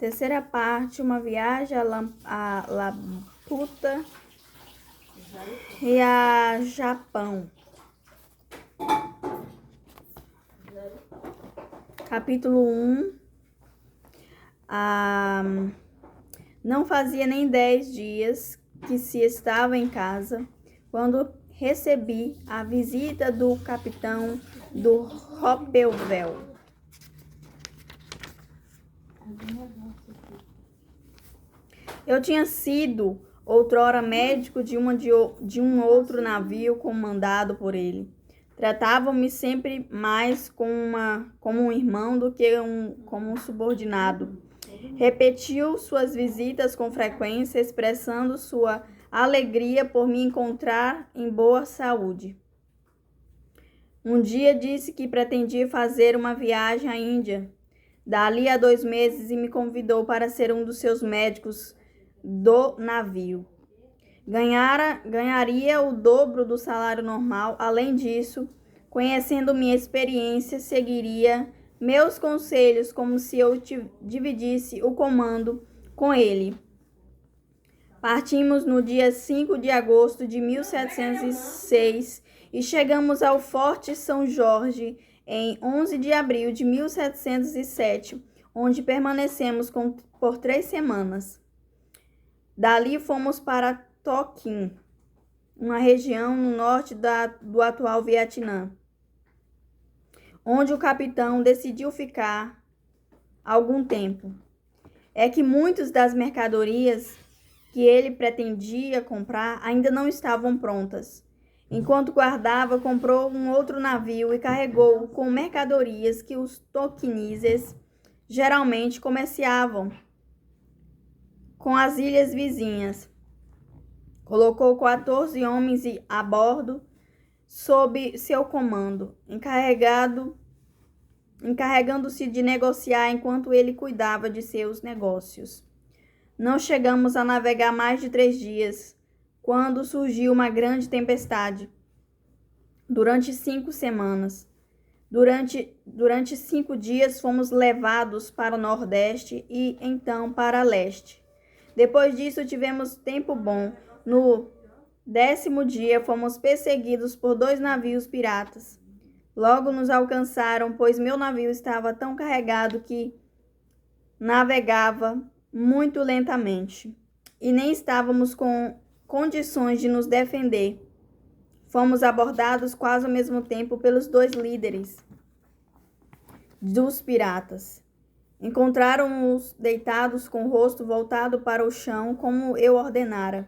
Terceira parte, uma viagem a Laputa e a Japão. Capítulo 1. Não fazia nem 10 dias que se estava em casa, quando recebi a visita do capitão do Roppelvel. Eu tinha sido outrora médico de um outro navio comandado por ele. Tratavam-me sempre mais como um irmão do que como um subordinado. Repetiu suas visitas com frequência, expressando sua alegria por me encontrar em boa saúde. Um dia disse que pretendia fazer uma viagem à Índia, dali a 2 meses, e me convidou para ser um dos seus médicos do navio. Ganharia o dobro do salário normal. Além disso, conhecendo minha experiência, seguiria meus conselhos como se eu dividisse o comando com ele. Partimos no dia 5 de agosto de 1706 e chegamos ao Forte São Jorge em 11 de abril de 1707, onde permanecemos por 3 semanas. Dali fomos para Tonkin, uma região no norte do atual Vietnã, onde o capitão decidiu ficar algum tempo. É que muitas das mercadorias que ele pretendia comprar ainda não estavam prontas. Enquanto guardava, comprou um outro navio e carregou-o com mercadorias que os toquineses geralmente comerciavam com as ilhas vizinhas. Colocou 14 homens a bordo sob seu comando, encarregando-se de negociar enquanto ele cuidava de seus negócios. Não chegamos a navegar mais de 3 dias, quando surgiu uma grande tempestade. Durante 5 semanas. Durante 5 dias fomos levados para o nordeste e então para leste. Depois disso tivemos tempo bom. No 10º dia fomos perseguidos por 2 navios piratas. Logo nos alcançaram, pois meu navio estava tão carregado que navegava muito lentamente e nem estávamos com condições de nos defender. Fomos abordados quase ao mesmo tempo pelos 2 líderes dos piratas. Encontraram-nos deitados com o rosto voltado para o chão, como eu ordenara.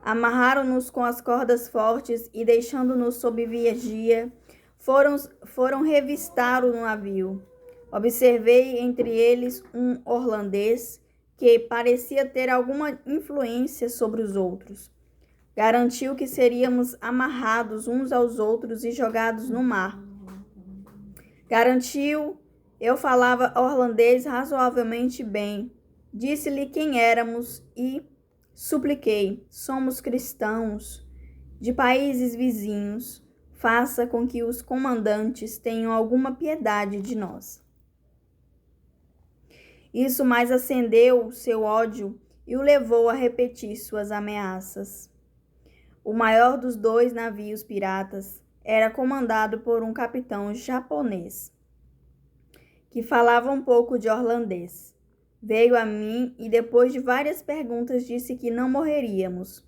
Amarraram-nos com as cordas fortes e, deixando-nos sob vigia, foram revistar o navio. Observei entre eles um holandês que parecia ter alguma influência sobre os outros. Garantiu que seríamos amarrados uns aos outros e jogados no mar. Eu falava holandês razoavelmente bem. Disse-lhe quem éramos e supliquei: somos cristãos de países vizinhos. Faça com que os comandantes tenham alguma piedade de nós. Isso mais acendeu seu ódio e o levou a repetir suas ameaças. O maior dos 2 navios piratas era comandado por um capitão japonês, que falava um pouco de holandês. Veio a mim e, depois de várias perguntas, disse que não morreríamos.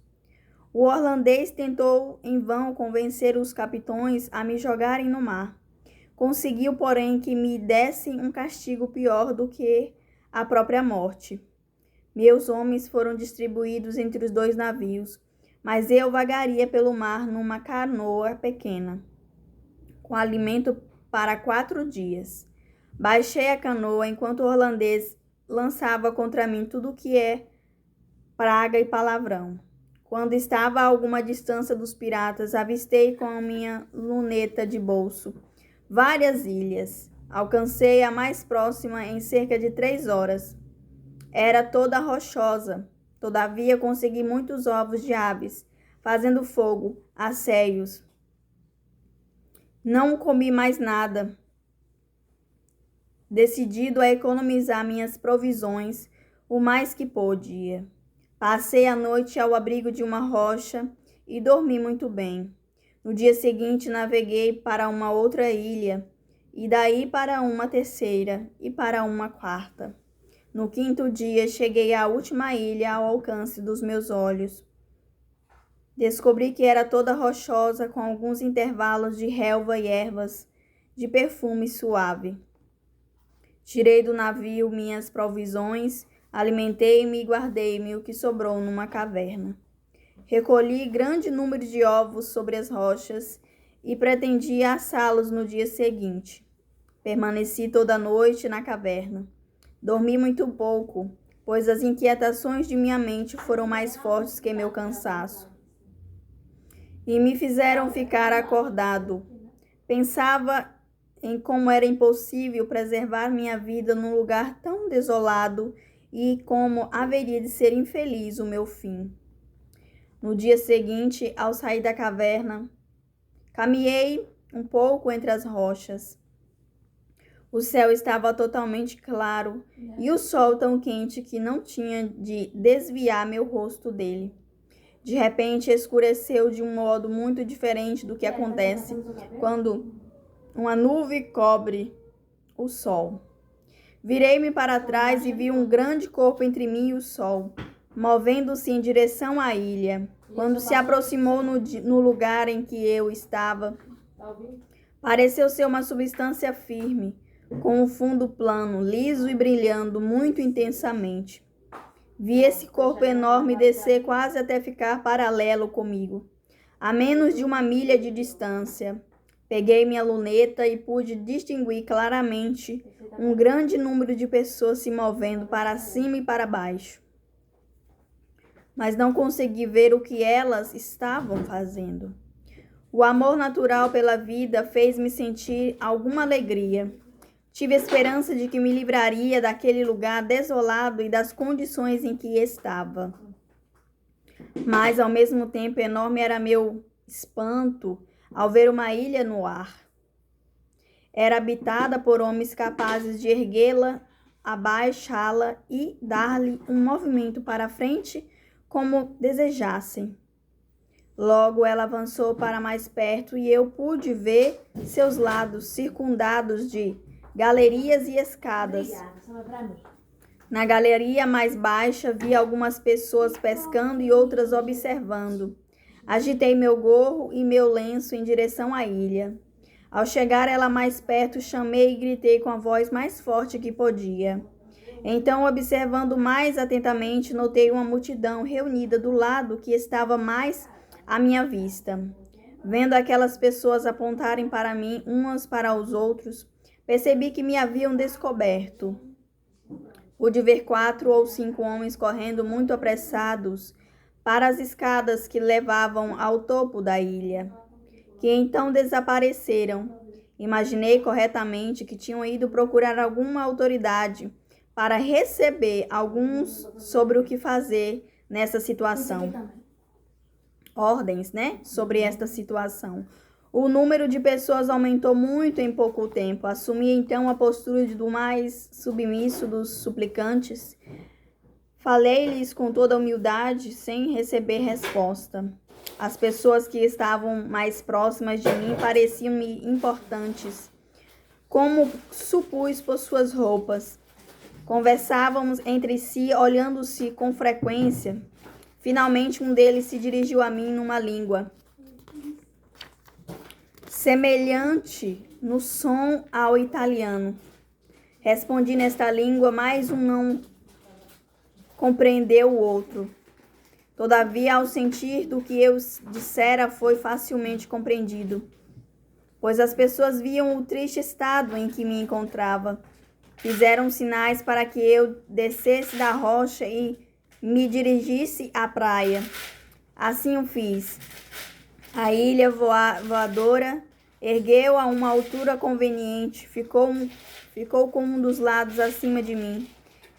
O holandês tentou em vão convencer os capitães a me jogarem no mar. Conseguiu, porém, que me dessem um castigo pior do que a própria morte. Meus homens foram distribuídos entre os 2 navios, mas eu vagaria pelo mar numa canoa pequena, com alimento para 4 dias. Baixei a canoa enquanto o holandês lançava contra mim tudo que é praga e palavrão. Quando estava a alguma distância dos piratas, avistei com a minha luneta de bolso várias ilhas. Alcancei a mais próxima em cerca de 3 horas. Era toda rochosa. Todavia consegui muitos ovos de aves, fazendo fogo, aceios. Não comi mais nada. decidido a economizar minhas provisões o mais que podia. Passei a noite ao abrigo de uma rocha e dormi muito bem. No dia seguinte, naveguei para uma outra ilha, e daí para uma terceira e para uma quarta. No quinto dia, cheguei à última ilha ao alcance dos meus olhos. Descobri que era toda rochosa, com alguns intervalos de relva e ervas de perfume suave. Tirei do navio minhas provisões, alimentei-me e guardei-me o que sobrou numa caverna. Recolhi grande número de ovos sobre as rochas e pretendi assá-los no dia seguinte. Permaneci toda a noite na caverna. Dormi muito pouco, pois as inquietações de minha mente foram mais fortes que meu cansaço e me fizeram ficar acordado. Pensava em como era impossível preservar minha vida num lugar tão desolado e como haveria de ser infeliz o meu fim. No dia seguinte, ao sair da caverna, caminhei um pouco entre as rochas. O céu estava totalmente claro e o sol tão quente que não tinha de desviar meu rosto dele. De repente, escureceu de um modo muito diferente do que acontece quando uma nuvem cobre o sol. Virei-me para trás e vi um grande corpo entre mim e o sol, movendo-se em direção à ilha. Quando se aproximou no lugar em que eu estava, pareceu ser uma substância firme, com um fundo plano, liso e brilhando muito intensamente. Vi esse corpo enorme descer quase até ficar paralelo comigo, a menos de 1 milha de distância. Peguei minha luneta e pude distinguir claramente um grande número de pessoas se movendo para cima e para baixo. Mas não consegui ver o que elas estavam fazendo. O amor natural pela vida fez-me sentir alguma alegria. Tive esperança de que me livraria daquele lugar desolado e das condições em que estava. Mas, ao mesmo tempo, enorme era meu espanto ao ver uma ilha no ar. Era habitada por homens capazes de erguê-la, abaixá-la e dar-lhe um movimento para frente como desejassem. Logo ela avançou para mais perto e eu pude ver seus lados circundados de galerias e escadas. Na galeria mais baixa vi algumas pessoas pescando e outras observando. Agitei meu gorro e meu lenço em direção à ilha. Ao chegar ela mais perto, chamei e gritei com a voz mais forte que podia. Então, observando mais atentamente, notei uma multidão reunida do lado que estava mais à minha vista. Vendo aquelas pessoas apontarem para mim, umas para os outros, percebi que me haviam descoberto. Pude ver 4 ou 5 homens correndo muito apressados para as escadas que levavam ao topo da ilha, que então desapareceram. Imaginei corretamente que tinham ido procurar alguma autoridade para receber alguns sobre o que fazer nessa situação. Ordens, sobre esta situação. O número de pessoas aumentou muito em pouco tempo. Assumi então a postura do mais submisso dos suplicantes. Falei-lhes com toda humildade, sem receber resposta. As pessoas que estavam mais próximas de mim pareciam-me importantes, como supus por suas roupas. Conversávamos entre si, olhando-se com frequência. Finalmente, um deles se dirigiu a mim numa língua semelhante no som ao italiano. Respondi nesta língua, mas um não compreendeu o outro. Todavia, ao sentir do que eu dissera, foi facilmente compreendido, pois as pessoas viam o triste estado em que me encontrava. Fizeram sinais para que eu descesse da rocha e me dirigisse à praia. Assim o fiz. A ilha voadora ergueu a uma altura conveniente, ficou com um dos lados acima de mim.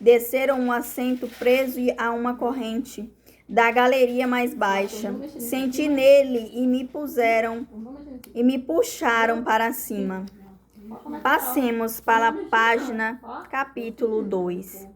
Desceram um assento preso a uma corrente da galeria mais baixa. Senti nele e me puxaram para cima. Passemos para a página capítulo 2.